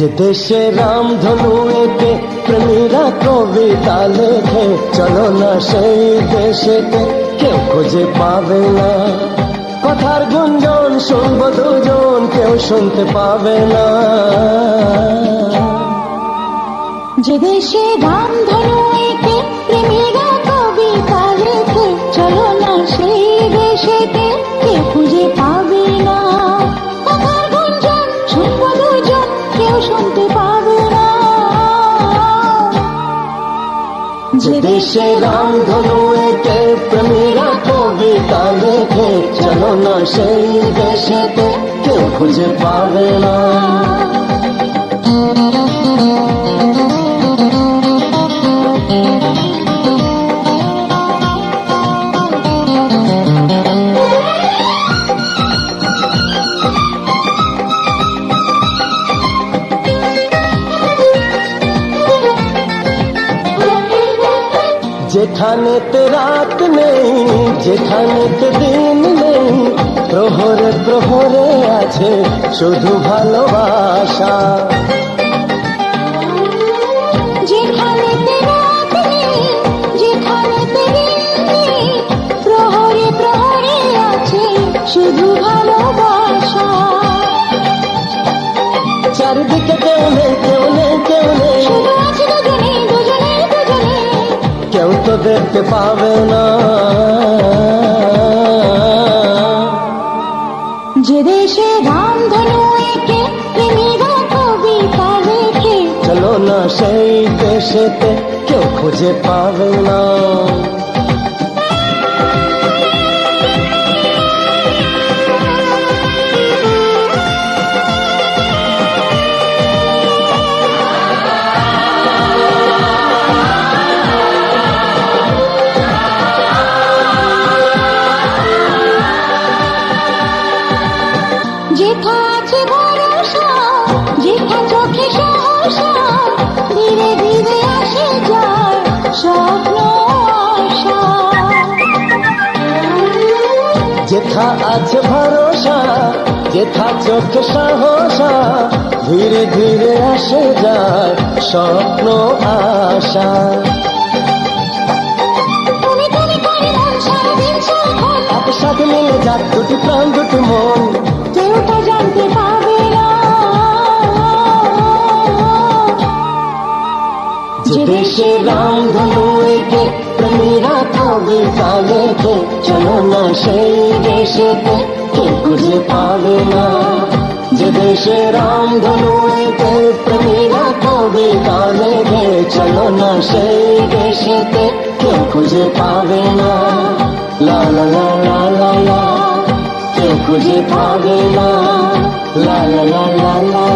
যে দেশে রামধনু এঁকে প্রেমীরা কবিতা লেখে, চলো না সেই দেশেতে, কেউ খুঁজে পাবে না। কথার গুঞ্জন শুনবো দুজন, কেউ শুনতে পাবে না। যে দেশে রামধনু এঁকে প্রেমীরা কবিতা লেখে, চলো না সেই দেশেতে, কেউ খুঁজে পাবে না। কথার গুঞ্জন শুনবো দুজন, কেউ শুনতে পাবে না। যে দেশে রামধনু এঁকে প্রেমীরা কবিতা লেখে, চলো না সেই দেশেতে, কেউ খুঁজে পাবে না। যেখানেতে রাত নেই, যেখানেতে দিন নেই, প্রহরে প্রহরে আছে শুধু ভালোবাসা। যেখানেতে রাত নেই, যেখানেতে দিন নেই, প্রহরে প্রহরে আছে শুধু ভালোবাসা। চারিদিকে কেউ নেই, কেউ নেই, কেউ নেই, শুধু আছে দুজনে, দুজনে, দুজনে, কেউ তো দেখতে পাবে না। যে দেশে রামধনু এঁকে প্রেমীরা কবিতা লেখে, চলো না সেই দেশেতে, কেউ খুঁজে পাবে না। যেথা আছে ভরসা, যেথা চোখে সহসা, ধীরে ধীরে আসে যায় স্বপ্ন আশা। যেথা আছে ভরসা, যেথা চোখে সাহসা, ধীরে ধীরে আসে যায় স্বপ্ন আশা। তুমি তুমি করে মন সারাদিন সারাক্ষণ, একসাথে মিলে যাক দুটি প্রাণ দুটি মন, কেউ তা জানতে পাবে না। যে দেশে রামধনু এঁকে প্রেমীরা কবিতা লেখে, চলো না সেই দেশেতে, কেউ খুঁজে পাবে না। যে দেশে রামধনু এঁকে প্রেমীরা কবিতা লেখে, চলো না সেই দেশেতে, কেউ খুঁজে পাবে না। লা লা লা লা লা লা, কেউ খুঁজে পাবে না। লা লা লা লা লা।